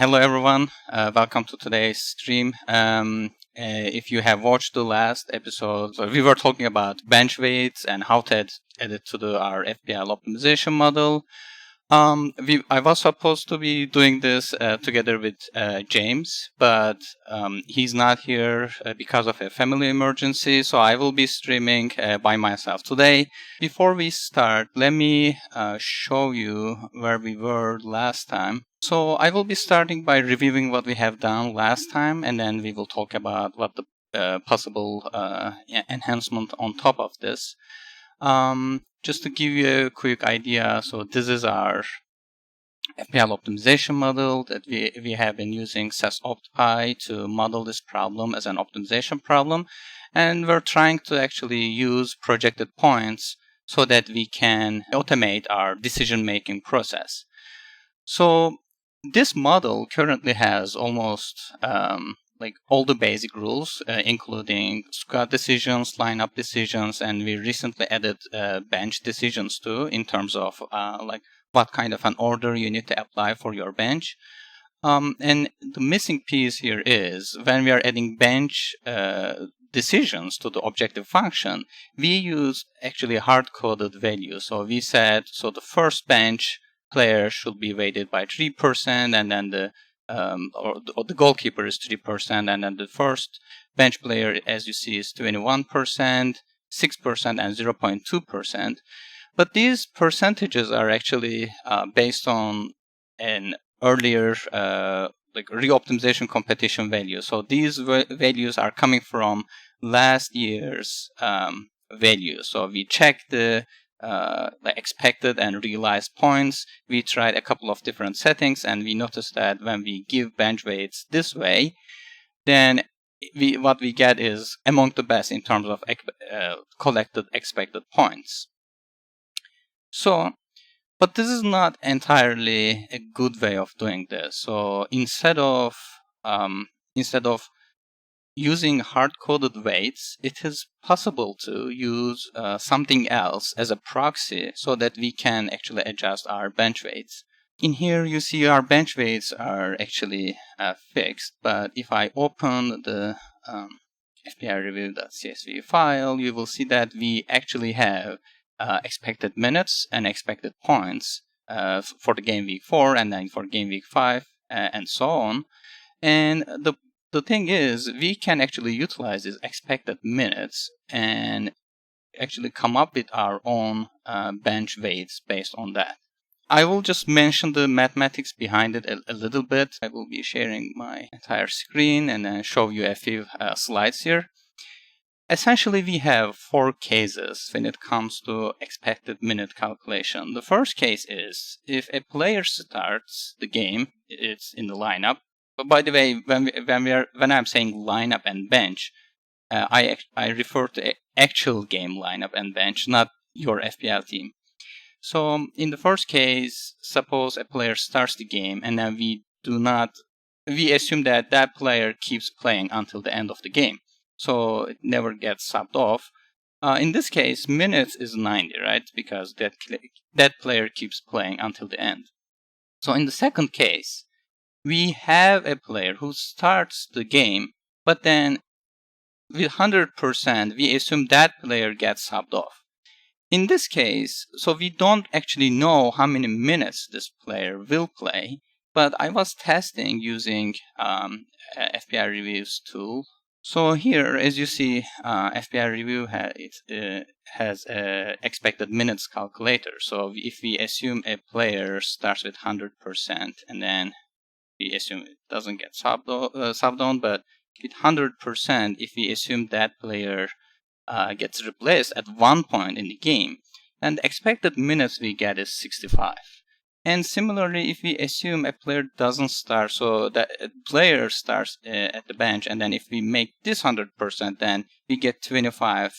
Hello everyone, welcome to today's stream. If you have watched the last episode, we were talking about bench weights and how to add it to our FPL optimization model. I was supposed to be doing this together with James, but he's not here because of a family emergency, so I will be streaming by myself today. Before we start, let me show you where we were last time. So I will be starting by reviewing what we have done last time, and then we will talk about what the possible enhancement on top of this. Just to give you a quick idea, so this is our FPL optimization model that we have been using SysOptPy to model this problem as an optimization problem. And we're trying to actually use projected points so that we can automate our decision-making process. So this model currently has almost like all the basic rules, including squad decisions, lineup decisions, and we recently added bench decisions too, in terms of like what kind of an order you need to apply for your bench. And the missing piece here is when we are adding bench decisions to the objective function, we use actually hard-coded values. So we said, so the first bench player should be weighted by 3%, and then the goalkeeper is 3%, and then the first bench player, as you see, is 21%, 6%, and 0.2%. But these percentages are actually based on an earlier like re-optimization competition value. So these values are coming from last year's value. So we checked the expected and realized points. We tried a couple of different settings, and we noticed that when we give bench weights this way, then what we get is among the best in terms of collected expected points. So, but this is not entirely a good way of doing this. So instead of using hard-coded weights, it is possible to use something else as a proxy so that we can actually adjust our bench weights. In here, you see our bench weights are actually fixed, but if I open the fpreview.csv file, you will see that we actually have expected minutes and expected points for the game week 4 and then for game week 5 and so on. And the thing is, we can actually utilize these expected minutes and actually come up with our own bench weights based on that. I will just mention the mathematics behind it a little bit. I will be sharing my entire screen and then show you a few slides here. Essentially, we have 4 cases when it comes to expected minute calculation. The first case is if a player starts the game, it's in the lineup. But by the way, when I'm saying lineup and bench, I refer to actual game lineup and bench, not your FPL team. So in the first case, suppose a player starts the game, and then we assume that that player keeps playing until the end of the game. So it never gets subbed off. In this case, minutes is 90, right? Because that player keeps playing until the end. So in the second case, we have a player who starts the game, but then with 100%, we assume that player gets subbed off. In this case, so we don't actually know how many minutes this player will play, but I was testing using FPL Review's tool. So here, as you see, FPL Review has an expected minutes calculator. So if we assume a player starts with 100%, and then we assume it doesn't get subbed on, but with 100%, if we assume that player gets replaced at one point in the game, then the expected minutes we get is 65. And similarly, if we assume a player doesn't start, so that a player starts at the bench, and then if we make this 100%, then we get 25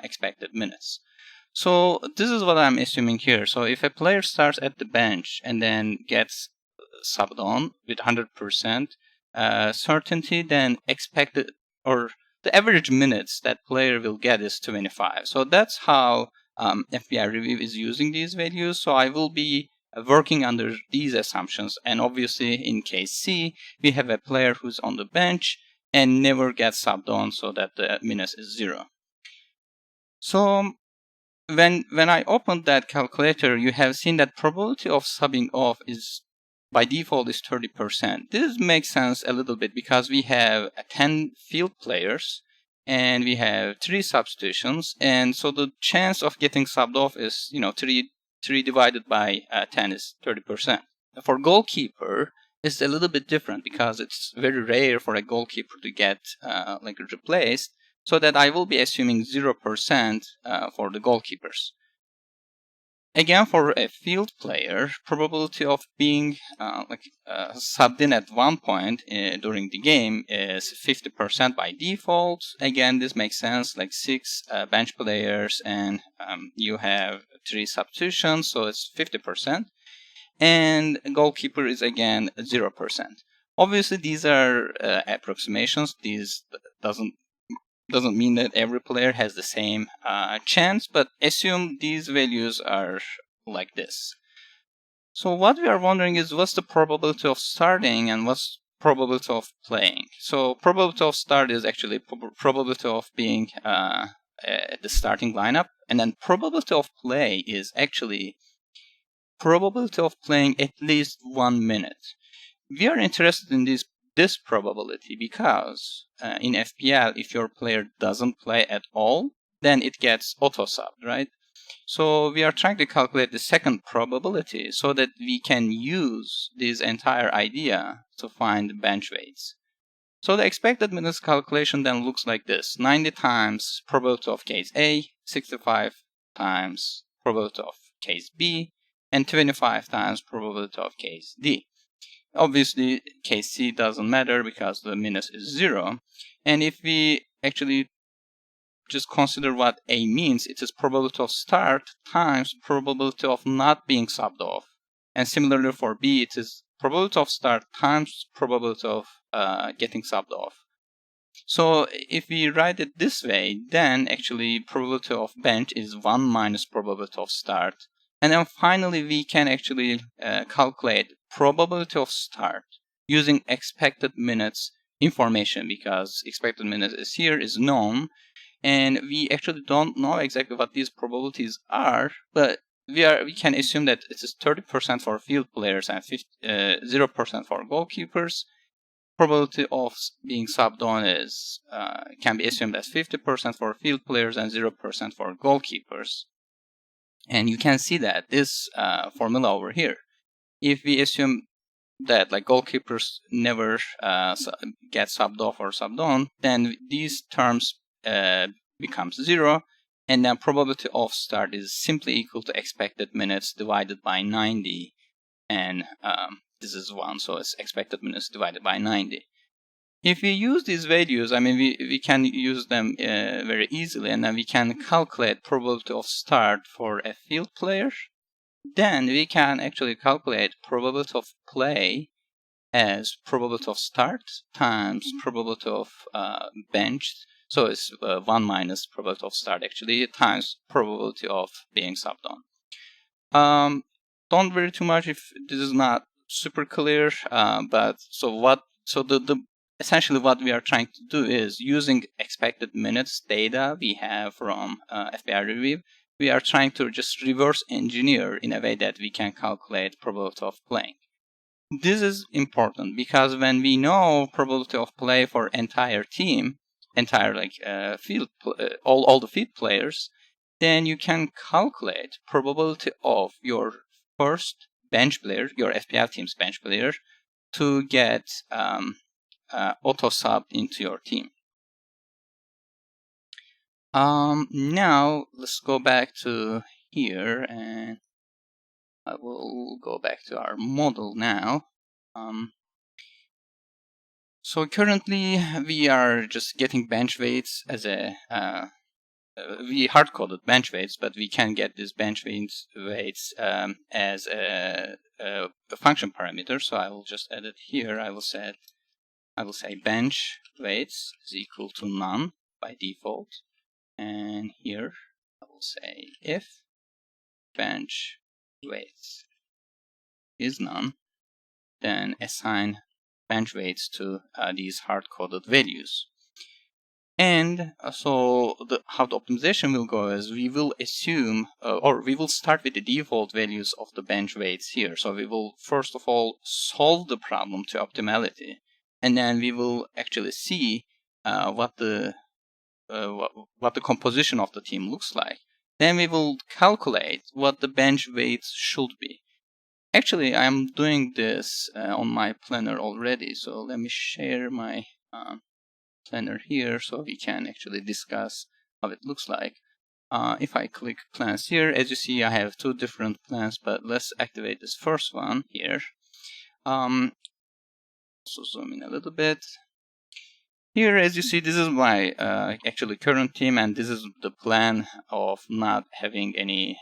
expected minutes. So this is what I'm assuming here. So if a player starts at the bench and then gets subbed on with 100% certainty, then expected, or the average minutes that player will get is 25. So that's how FPL Review is using these values. So I will be working under these assumptions. And obviously in case C, we have a player who's on the bench and never gets subbed on, so that the minus is 0. So when I opened that calculator, you have seen that probability of subbing off is by default is 30%. This makes sense a little bit because we have 10 field players and we have 3 substitutions, and so the chance of getting subbed off is 3 divided by 10 is 30%. For goalkeeper, it's a little bit different because it's very rare for a goalkeeper to get replaced, so that I will be assuming 0% for the goalkeepers. Again, for a field player, probability of being subbed in at one point during the game is 50% by default. Again, this makes sense, like 6 bench players and you have 3 substitutions, so it's 50%. And goalkeeper is again 0%. Obviously, these are approximations. These doesn't mean that every player has the same chance, but assume these values are like this. So what we are wondering is, what's the probability of starting and what's probability of playing? So probability of start is actually probability of being at the starting lineup, and then probability of play is actually probability of playing at least 1 minute. We are interested in this probability because in FPL, if your player doesn't play at all, then it gets auto-subbed, right? So we are trying to calculate the second probability so that we can use this entire idea to find bench weights. So the expected minutes calculation then looks like this: 90 times probability of case A, 65 times probability of case B, and 25 times probability of case D. Obviously, case C doesn't matter because the minus is 0. And if we actually just consider what A means, it is probability of start times probability of not being subbed off. And similarly for B, it is probability of start times probability of getting subbed off. So if we write it this way, then actually probability of bench is 1 minus probability of start. And then finally, we can actually calculate probability of start using expected minutes information, because expected minutes is known, and we actually don't know exactly what these probabilities are, but we can assume that it is 30% for field players and 0% for goalkeepers. Probability of being subbed on is can be assumed as 50% for field players and 0% for goalkeepers. And you can see that this formula over here, if we assume that goalkeepers never get subbed off or subbed on, then these terms becomes 0, and then probability of start is simply equal to expected minutes divided by 90, and this is 1, so it's expected minutes divided by 90. If we use these values, we can use them very easily, and then we can calculate probability of start for a field player. Then we can actually calculate probability of play as probability of start times probability of bench. So it's 1 minus probability of start actually times probability of being subbed on. Don't worry too much if this is not super clear. But essentially what we are trying to do is, using expected minutes data we have from FPL review, we are trying to just reverse engineer in a way that we can calculate probability of playing. This is important because when we know probability of play for entire team, field, all the field players, then you can calculate probability of your first bench player, your FPL team's bench player, to get auto-subbed into your team. Now let's go back to here, and I will go back to our model now. So currently we are just getting bench weights as a we hard-coded bench weights, but we can get these bench weights as a function parameter. So I will just add it here. I will say bench weights is equal to none by default, and here I will say if bench weights is none, then assign bench weights to these hard-coded values. And so how the optimization will go is we will assume, or we will start with the default values of the bench weights here. So we will first of all solve the problem to optimality, and then we will actually see what the composition of the team looks like. Then we will calculate what the bench weights should be. Actually, I'm doing this on my planner already, so let me share my planner here so we can actually discuss how it looks like. If I click plans here, as you see, I have two different plans, but let's activate this first one here. So zoom in a little bit. Here, as you see, this is my actually current team, and this is the plan of not having any,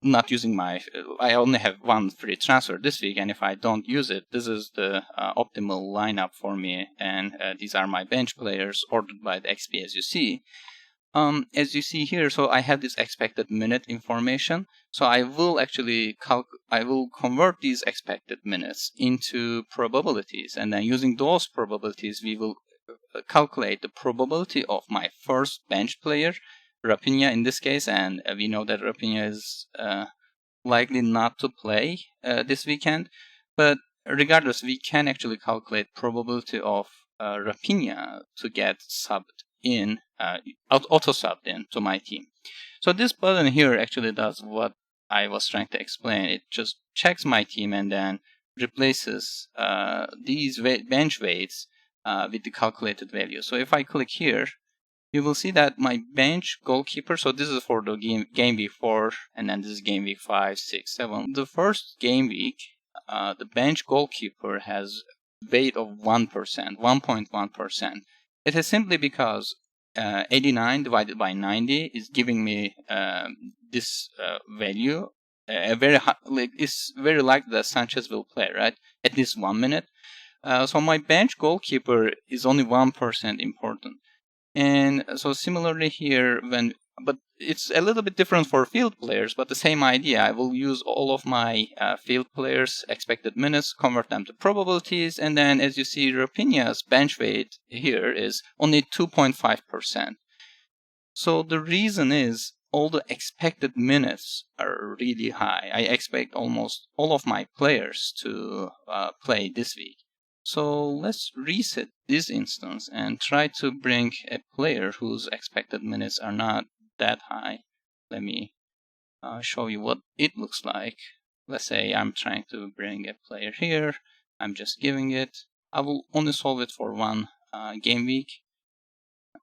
not using my, I only have one free transfer this week, and if I don't use it, this is the optimal lineup for me, and these are my bench players ordered by the XP, as you see. As you see here, so I have this expected minute information. So I will actually convert these expected minutes into probabilities, and then using those probabilities, we will calculate the probability of my first bench player, Rafinha in this case, and we know that Rafinha is likely not to play this weekend. But regardless, we can actually calculate probability of Rafinha to get subbed in, auto subbed in to my team. So this button here actually does what I was trying to explain. It just checks my team and then replaces these bench weights with the calculated value. So if I click here, you will see that my bench goalkeeper, so this is for the game week 4, and then this is game week 5, 6, 7. The first game week, the bench goalkeeper has weight of 1%, 1.1%. It is simply because 89 divided by 90 is giving me this value. It's very likely that Sanchez will play, right? At least 1 minute. So my bench goalkeeper is only 1% important. And so similarly here, but it's a little bit different for field players, but the same idea. I will use all of my field players' expected minutes, convert them to probabilities, and then as you see, Rafinha's bench weight here is only 2.5%. So the reason is all the expected minutes are really high. I expect almost all of my players to play this week. So let's reset this instance and try to bring a player whose expected minutes are not that high. Let me show you what it looks like. Let's say I'm trying to bring a player here. I'm just giving it. I will only solve it for one game week.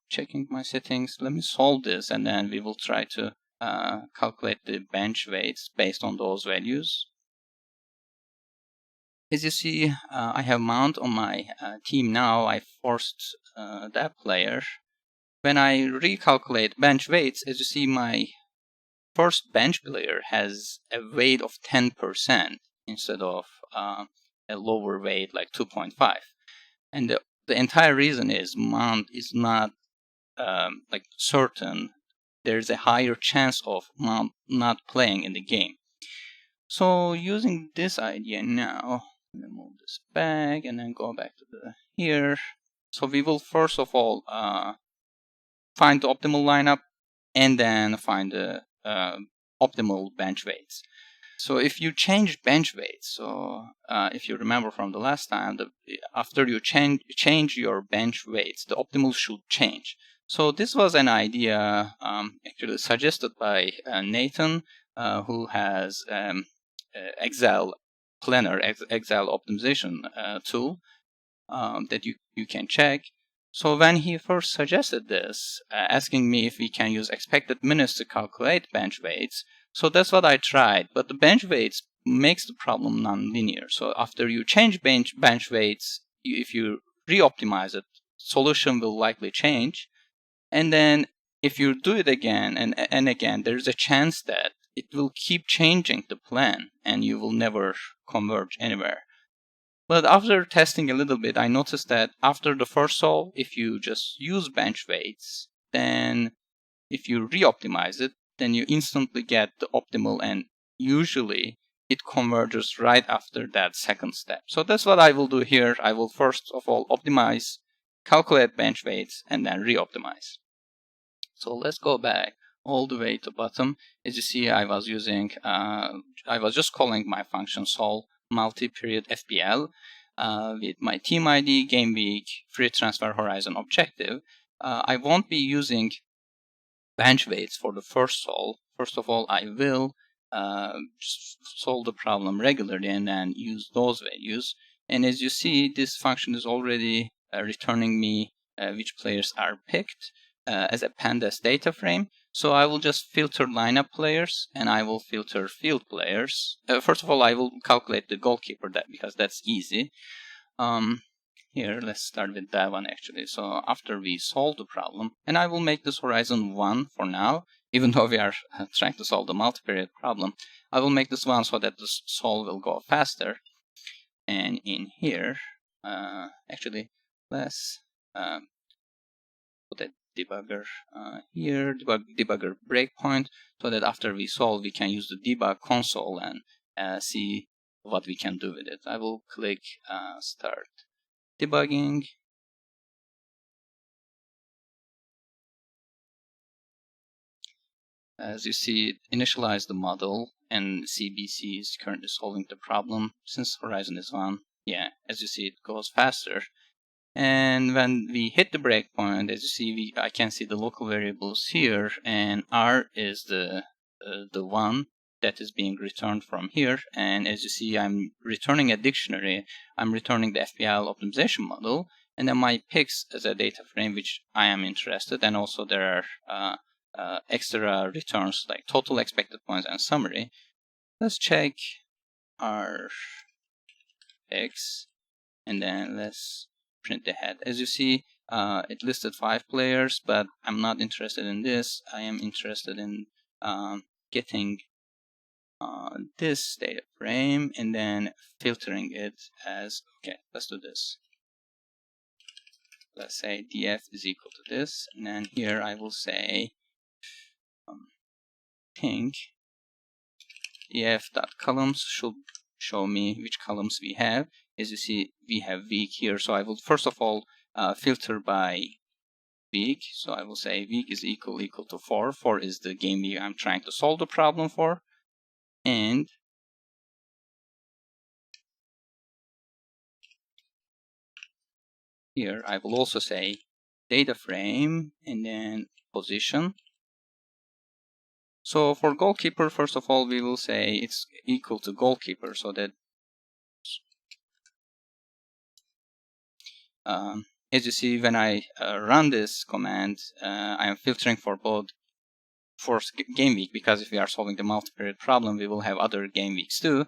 Checking my settings. Let me solve this and then we will try to calculate the bench weights based on those values. As you see, I have Mount on my team now. I forced that player. When I recalculate bench weights, as you see, my first bench player has a weight of 10% instead of a lower weight like 2.5. And the entire reason is Mount is not like certain. There's a higher chance of Mount not playing in the game. So using this idea now, let me move this back and then go back to here. So we will first of all find the optimal lineup and then find the optimal bench weights. So if you change bench weights, so if you remember from the last time, after you change your bench weights, the optimal should change. So this was an idea actually suggested by Nathan, who has Excel planner, Excel optimization tool that you can check. So when he first suggested this, asking me if we can use expected minutes to calculate bench weights, so that's what I tried. But the bench weights makes the problem non-linear. So after you change bench weights, if you re-optimize it, solution will likely change. And then if you do it again and again, there's a chance that it will keep changing the plan and you will never converge anywhere. But after testing a little bit, I noticed that after the first solve, if you just use bench weights, then if you re-optimize it, then you instantly get the optimal, and usually it converges right after that second step. So that's what I will do here. I will first of all optimize, calculate bench weights, and then re-optimize. So let's go back all the way to bottom. As you see, I was just calling my function sol multi-period FPL with my team ID, game week, free transfer horizon objective. I won't be using bench weights for the first sol. First of all, I will just solve the problem regularly and then use those values. And as you see, this function is already returning me which players are picked as a pandas data frame. So I will just filter lineup players and I will filter field players. First of all, I will calculate the goalkeeper because that's easy. Here, let's start with that one actually. So after we solve the problem, and I will make this horizon 1 for now, even though we are trying to solve the multi-period problem, I will make this 1 so that the solve will go faster. And in here, actually, let's put a debugger here, debugger breakpoint, so that after we solve, we can use the debug console and see what we can do with it. I will click start debugging. As you see, it initialized the model and CBC is currently solving the problem. Since horizon is 1, yeah, as you see, it goes faster. And when we hit the breakpoint, as you see, I can see the local variables here, and R is the one that is being returned from here. And as you see, I'm returning a dictionary. I'm returning the FPL optimization model, and then my picks as a data frame, which I am interested. And also there are extra returns like total expected points and summary. Let's check our picks, and then let's print the head. As you see, it listed 5 players, but I'm not interested in this. I am interested in getting this data frame and then filtering it as, okay, let's do this. Let's say df is equal to this, and then here I will say pink df.columns should show me which columns we have. As you see, we have week here, so I will first of all filter by week. So I will say week is equal to 4. 4 is the game week I'm trying to solve the problem for. And here I will also say data frame and then position. So for goalkeeper, first of all, we will say it's equal to goalkeeper, so that as you see, when I run this command, I am filtering for both for game week, because if we are solving the multi-period problem, we will have other game weeks too.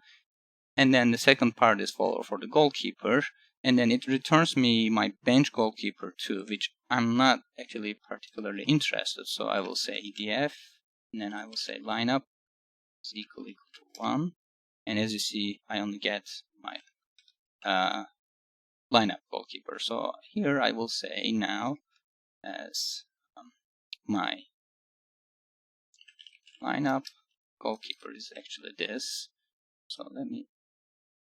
And then the second part is for the goalkeeper, and then it returns me my bench goalkeeper too, which I'm not actually particularly interested. So I will say df, and then I will say lineup is equal to 1. And as you see, I only get my lineup goalkeeper. So here I will say now as my lineup goalkeeper is actually this. So let me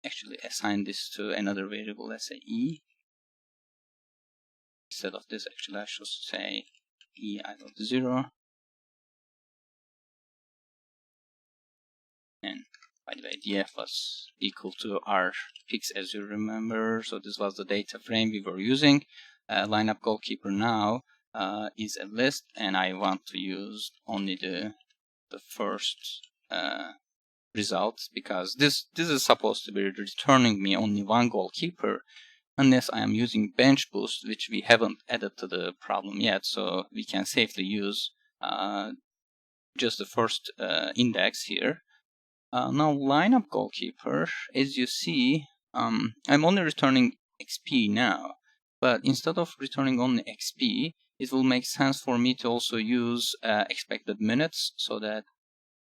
actually assign this to another variable, let's say e. Instead of this, actually I should say e equal to 0. And by the way, df was equal to our picks, as you remember. So this was the data frame we were using. Lineup goalkeeper now is a list, and I want to use only the first results, because this is supposed to be returning me only 1 goalkeeper, unless I am using bench boost, which we haven't added to the problem yet. So we can safely use just the first index here. Now lineup goalkeeper, as you see, I'm only returning XP now, but instead of returning only XP, it will make sense for me to also use expected minutes, so that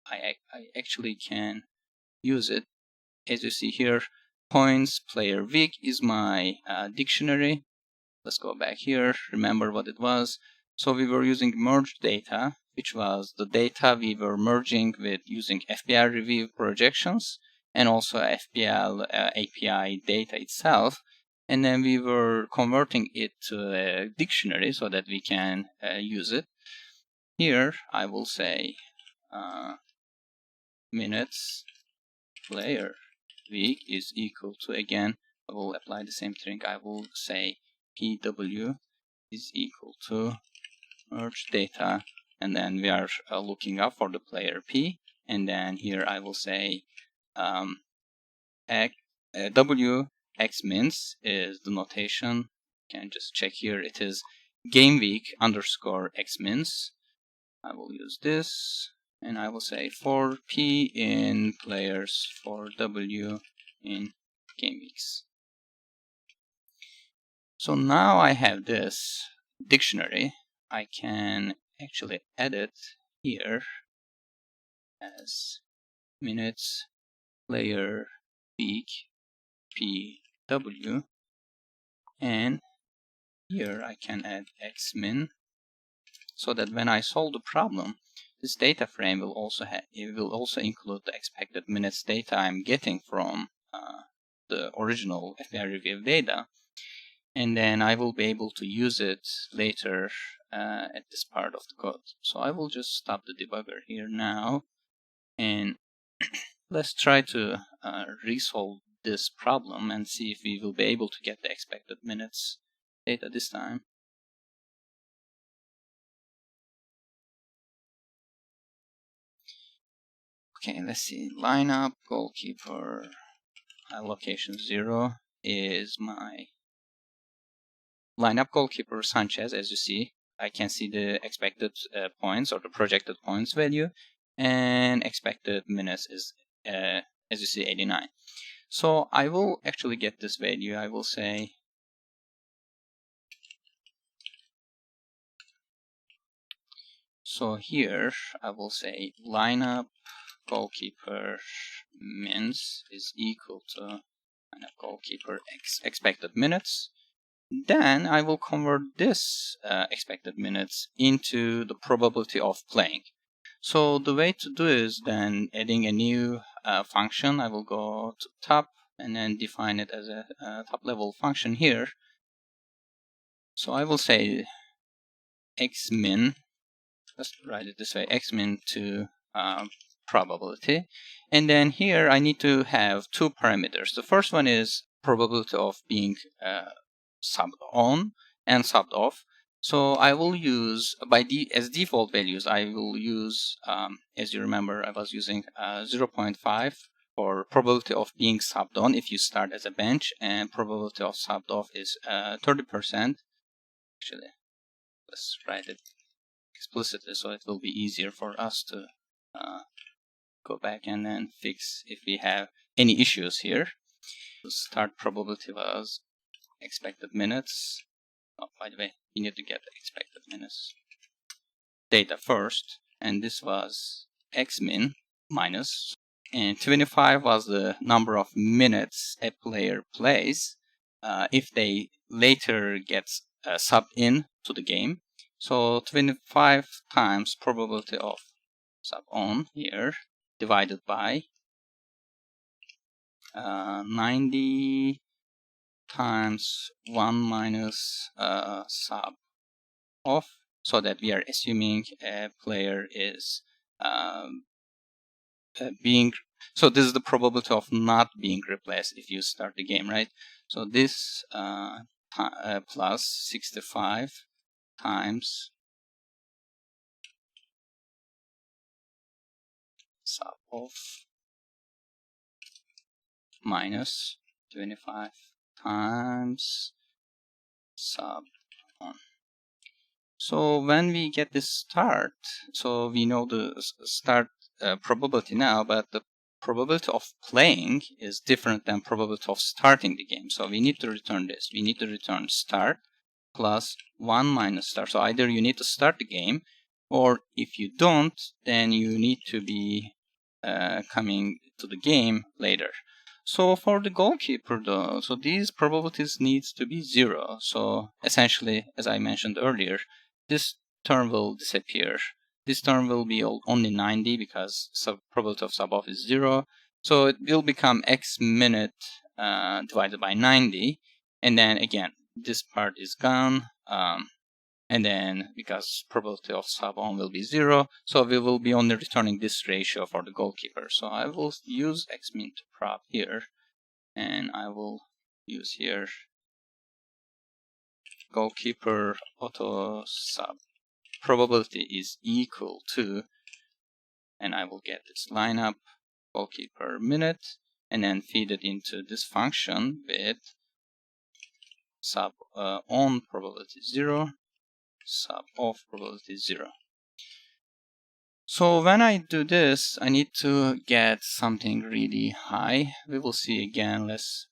I actually can use it. As you see here, points player week is my dictionary. Let's go back here, remember what it was. So we were using merged data, which was the data we were merging with using FPL review projections. and also FPL API data itself. And then we were converting it to a dictionary so that we can use it. Here I will say minutes player week is equal to, again, I will apply the same thing. I will say PW is equal to merge data, and then we are looking up for the player P, and then here I will say W X mins is the notation. You can just check here. It is game week underscore X mins. I will use this, and I will say for P in players, for W in game weeks. So now I have this dictionary. I can actually edit here as minutes player week PW, and here I can add xmin, so that when I solve the problem, this data frame will also include the expected minutes data I'm getting from the original FPL review data, and then I will be able to use it later at this part of the code. So I will just stop the debugger here now, and let's try to resolve this problem and see if we will be able to get the expected minutes data this time. Okay, let's see. Lineup goalkeeper allocation 0 is my lineup goalkeeper Sanchez. As you see, I can see the expected points or the projected points value, and expected minutes is, as you see, 89. So I will actually get this value. I will say so here I will say lineup goalkeeper mins is equal to lineup goalkeeper expected minutes. Then I will convert this expected minutes into the probability of playing. So the way to do is then adding a new function. I will go to top and then define it as a top level function here. So I will say xmin, let's write it this way, xmin to probability. And then here I need to have two parameters. The first one is probability of being subbed on and subbed off. So I will use, as default values, I will use, as you remember, I was using 0.5 for probability of being subbed on if you start as a bench, and probability of subbed off is 30%. Actually, let's write it explicitly so it will be easier for us to go back and then fix if we have any issues here. The start probability was expected minutes. Oh, by the way, you need to get the expected minutes data first, and this was xmin minus, and 25 was the number of minutes a player plays if they later get subbed in to the game. So 25 times probability of sub on here divided by 90 times 1 minus sub off, so that we are assuming a player is being, so this is the probability of not being replaced if you start the game, right? So this plus 65 times sub off minus 25 times sub on. So when we get this start, so we know the start probability now, but the probability of playing is different than probability of starting the game. So we need to return this. We need to return start plus 1 minus start. So either you need to start the game, or if you don't, then you need to be coming to the game later. So for the goalkeeper though, so these probabilities needs to be 0. So essentially, as I mentioned earlier, this term will disappear. This term will be only 90 because probability of sub off is 0. So it will become x minute divided by 90. And then again, this part is gone. And then because probability of sub on will be 0, so we will be only returning this ratio for the goalkeeper. So I will use xmin to prob here, and I will use here goalkeeper auto sub probability is equal to, and I will get this lineup goalkeeper minute, and then feed it into this function with sub on probability 0, sub off probability 0. So when I do this, I need to get something really high. We will see again. Let's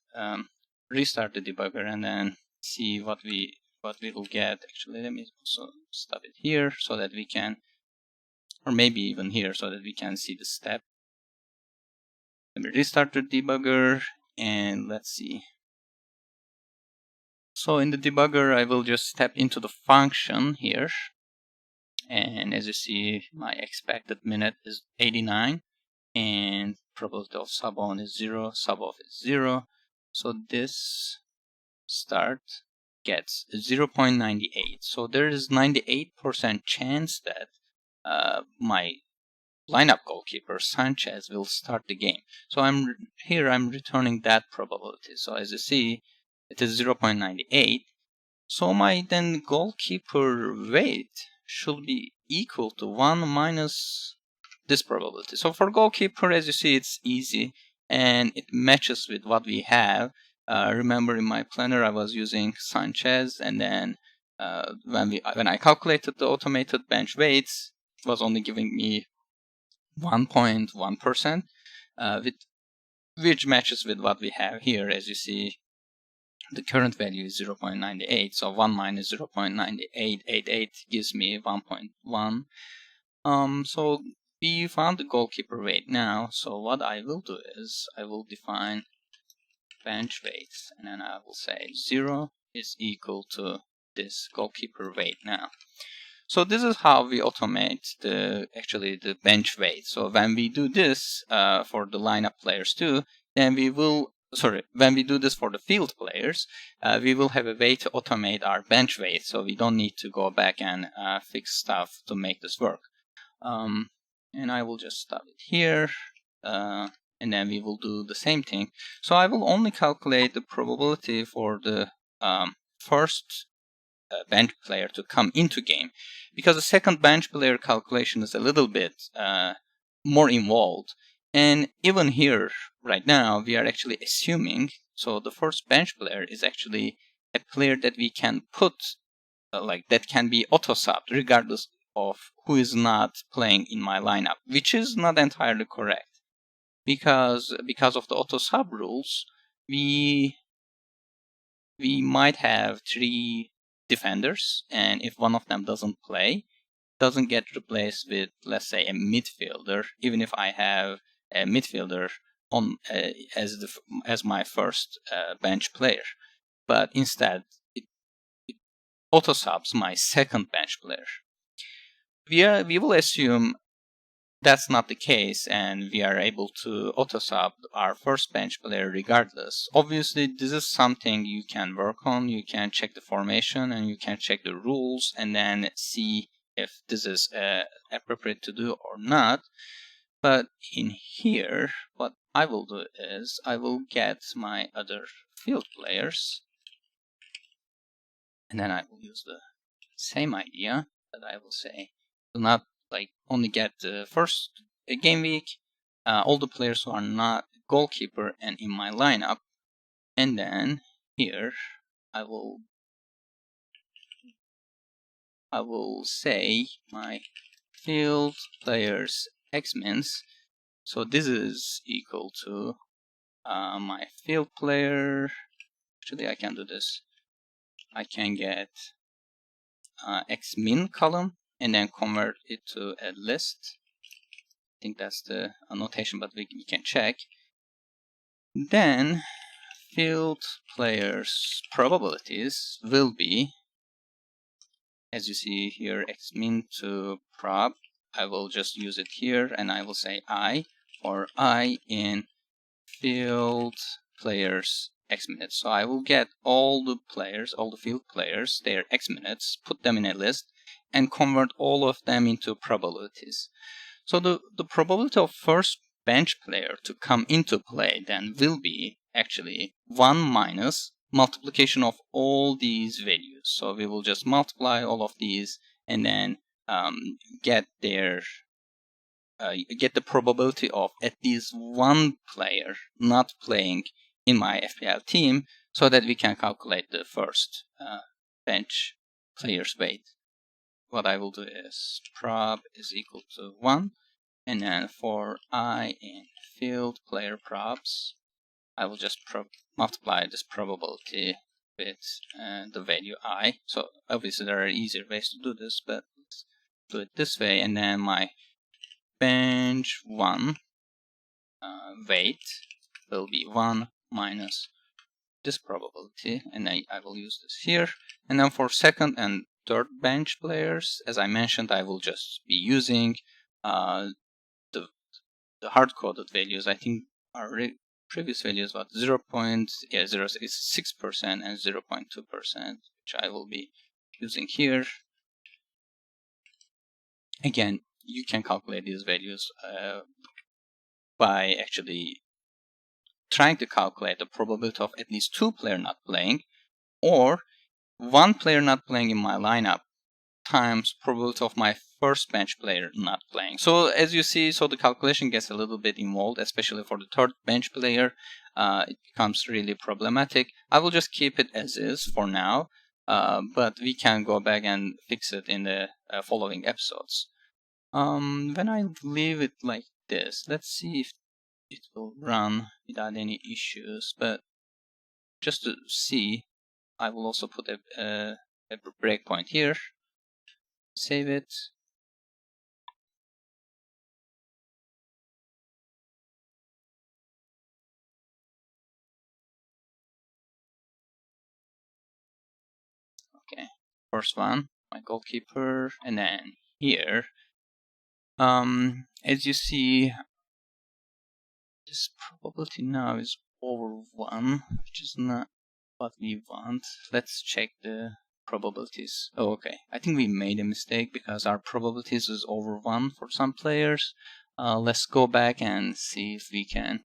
restart the debugger and then see what we will get. Actually, let me also stop it here so that we can, or maybe even here so that we can see the step. Let me restart the debugger and let's see. So in the debugger, I will just step into the function here. And as you see, my expected minute is 89. And probability of sub on is 0, sub off is 0. So this start gets 0.98. So there is 98% chance that my lineup goalkeeper Sanchez will start the game. So I'm returning that probability. So as you see, it is 0.98. So my then goalkeeper weight should be equal to 1 minus this probability. So for goalkeeper, as you see, it's easy and it matches with what we have. Remember in my planner, I was using Sanchez, and then when I calculated the automated bench weights, it was only giving me 1.1%, which matches with what we have here. As you see, the current value is 0.98, so 1 minus 0.9888 gives me 1.1. So we found the goalkeeper weight now. So what I will do is I will define bench weights, and then I will say 0 is equal to this goalkeeper weight now. So this is how we automate the bench weight. So when we do this for the lineup players too, then when we do this for the field players, we will have a way to automate our bench weight. So we don't need to go back and fix stuff to make this work. And I will just stop it here. And then we will do the same thing. So I will only calculate the probability for the first bench player to come into game, because the second bench player calculation is a little bit more involved. And even here, right now, we are actually assuming, so the first bench player is actually a player that we can put, that can be auto-subbed regardless of who is not playing in my lineup, which is not entirely correct. Because of the auto-sub rules, we might have 3 defenders, and if one of them doesn't get replaced with, let's say, a midfielder, even if I have a midfielder on as my first bench player, but instead it auto subs my second bench player. We will assume that's not the case, and we are able to auto sub our first bench player regardless. Obviously, this is something you can work on. You can check the formation and you can check the rules and then see if this is appropriate to do or not. But in here, what I will do is I will get my other field players, and then I will use the same idea that I will say do not only get the first game week, all the players who are not goalkeeper and in my lineup, and then here I will say my field players x-mins. So this is equal to my field player. Actually, I can do this. I can get x-min column and then convert it to a list. I think that's the annotation, but we can check. Then field players probabilities will be, as you see here, xmin to prob. I will just use it here, and I will say I, or I in field players X minutes. So I will get all the players, all the field players, their X minutes, put them in a list, and convert all of them into probabilities. So the probability of first bench player to come into play then will be actually 1 minus multiplication of all these values. So we will just multiply all of these and then get the probability of at least one player not playing in my FPL team, so that we can calculate the first bench player's weight. What I will do is prob is equal to 1, and then for I in field player probs, I will just multiply this probability with the value I. So obviously there are easier ways to do this, but let's do it this way. And then my bench 1 weight will be 1 minus this probability, and I will use this here. And then for second and third bench players, as I mentioned, I will just be using the hard-coded values. I think our previous values about 0.06% and 0.2%, which I will be using here. Again, you can calculate these values by actually trying to calculate the probability of at least 2 players not playing, or 1 player not playing in my lineup times probability of my first bench player not playing. So as you see, so the calculation gets a little bit involved, especially for the third bench player. It becomes really problematic. I will just keep it as is for now, but we can go back and fix it in the following episodes. When I leave it like this, let's see if it will run without any issues. But just to see, I will also put a breakpoint here. Save it. Okay, first one, my goalkeeper, and then here, as you see, this probability now is over 1, which is not what we want. Let's check the probabilities. Oh, okay, I think we made a mistake because our probabilities is over 1 for some players. Let's go back and see if we can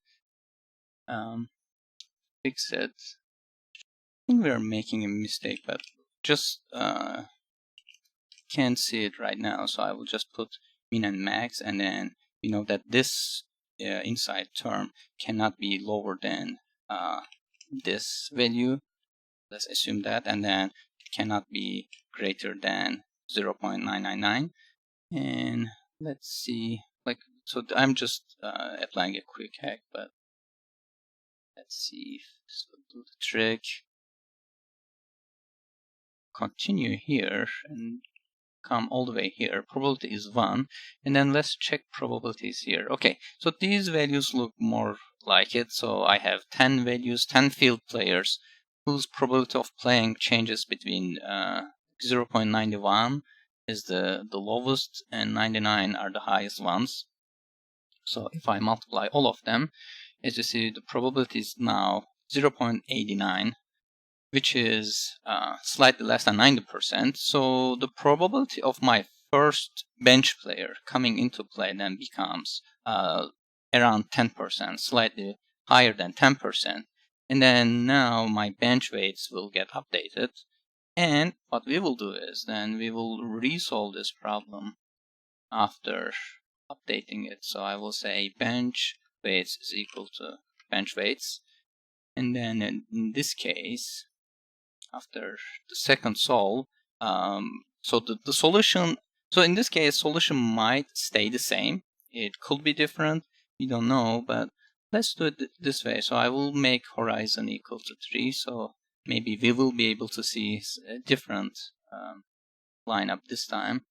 fix it. I think we are making a mistake, but just can't see it right now, so I will just put min and max, and then we know that this inside term cannot be lower than this value. Let's assume that, and then it cannot be greater than 0.999. And let's see, like, so I'm just applying a quick hack, but let's see if this will do the trick. Continue here and come all the way here. Probability is 1, and then let's check probabilities here. Okay, so these values look more like it. So I have 10 values, 10 field players whose probability of playing changes between 0.91 is the lowest and 99 are the highest ones. So if I multiply all of them, as you see, the probability is now 0.89, which is slightly less than 90%. So the probability of my first bench player coming into play then becomes around 10%, slightly higher than 10%. And then now my bench weights will get updated. And what we will do is then we will resolve this problem after updating it. So I will say bench weights is equal to bench weights. And then in this case, after the second solve, so the solution, so in this case, solution might stay the same. It could be different. We don't know, but let's do it this way. So I will make horizon equal to 3. So maybe we will be able to see a different lineup this time.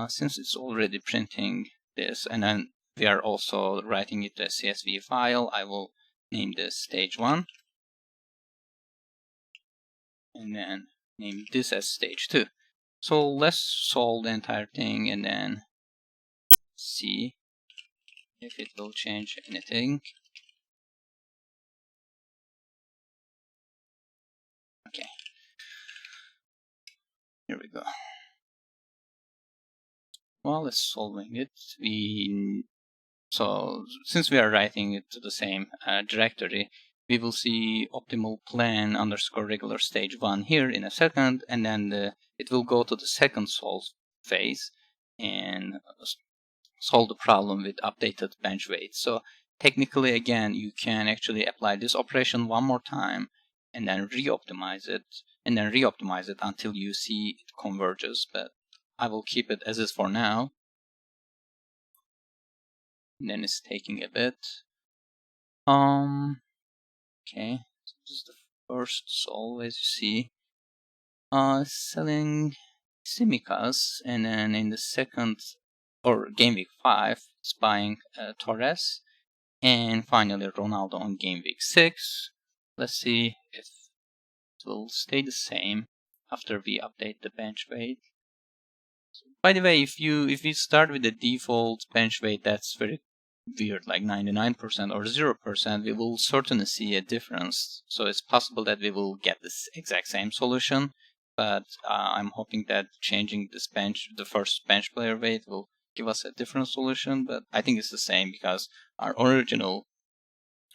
Since it's already printing this, and then we are also writing it as CSV file, I will name this stage 1. And then name this as stage 2. So let's solve the entire thing and then see if it will change anything. Okay, here we go. Well, it's solving it. So since we are writing it to the same directory, we will see optimal plan underscore regular stage 1 here in a second, and then it will go to the second solve phase and solve the problem with updated bench weight. So technically, again, you can actually apply this operation one more time and then re-optimize it, until you see it converges. But I will keep it as is for now. And then it's taking a bit. Okay, so this is the first solve, as you see. Selling Simicas, and then in the second, or game week 5, it's buying Torres, and finally Ronaldo on game week 6. Let's see if it will stay the same after we update the bench weight. By the way, if we start with the default bench weight that's very weird, like 99% or 0%, we will certainly see a difference. So it's possible that we will get this exact same solution, but I'm hoping that changing this the first bench player weight will give us a different solution. But I think it's the same because our original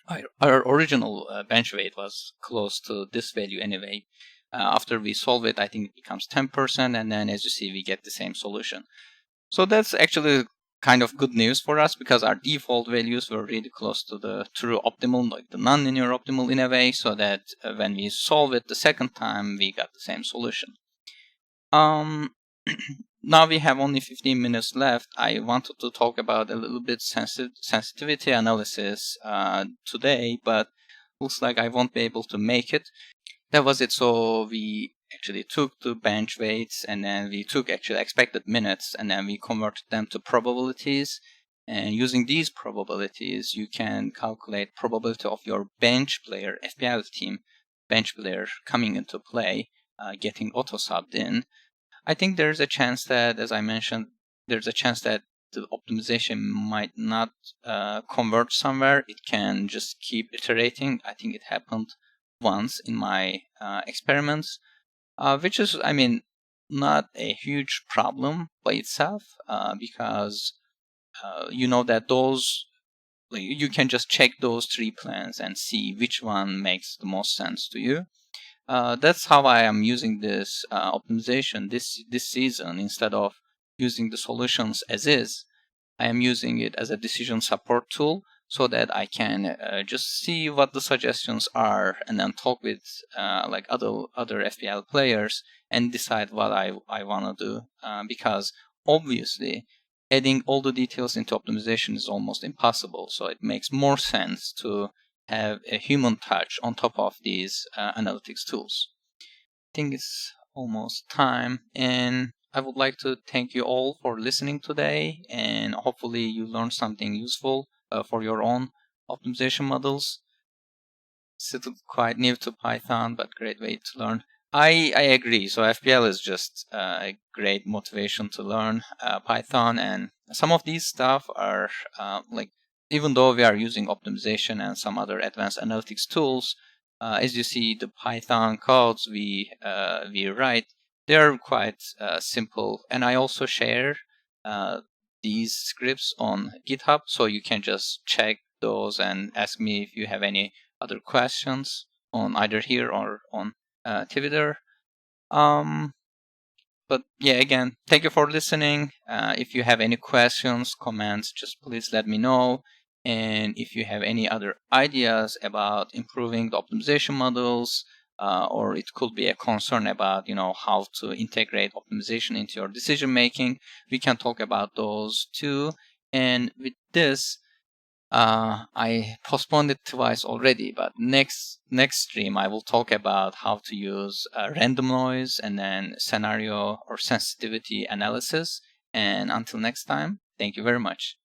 bench weight was close to this value anyway. After we solve it, I think it becomes 10%, and then as you see, we get the same solution. So that's actually kind of good news for us because our default values were really close to the true optimal, like the nonlinear optimal in a way, so that when we solve it the second time, we got the same solution. Now we have only 15 minutes left. I wanted to talk about a little bit sensitivity analysis today, but looks like I won't be able to make it. That was it. So we actually took the bench weights, and then we took actually expected minutes, and then we converted them to probabilities. And using these probabilities, you can calculate probability of your bench player, FPL team, bench player coming into play, getting auto-subbed in. I think there's a chance that, as I mentioned, there's a chance that the optimization might not convert somewhere. It can just keep iterating. I think it happened once in my experiments, which is, I mean, not a huge problem by itself, because you know that those, you can just check those 3 plans and see which one makes the most sense to you. That's how I am using this optimization this season. Instead of using the solutions as is, I am using it as a decision support tool, so that I can just see what the suggestions are and then talk with like other FPL players and decide what I want to do. Because obviously, adding all the details into optimization is almost impossible. So it makes more sense to have a human touch on top of these analytics tools. I think it's almost time, and I would like to thank you all for listening today, and hopefully you learned something useful for your own optimization models. Still quite new to Python, but great way to learn. I agree. So FPL is just a great motivation to learn Python, and some of these stuff are like, even though we are using optimization and some other advanced analytics tools, as you see, the Python codes we write, they're quite simple. And I also share these scripts on GitHub, so you can just check those and ask me if you have any other questions on either here or on Twitter. But yeah, again, thank you for listening. If you have any questions, comments, just please let me know. And if you have any other ideas about improving the optimization models, or it could be a concern about how to integrate optimization into your decision making, we can talk about those too. And with this, I postponed it twice already, but next stream I will talk about how to use random noise and then scenario or sensitivity analysis. And until next time, thank you very much.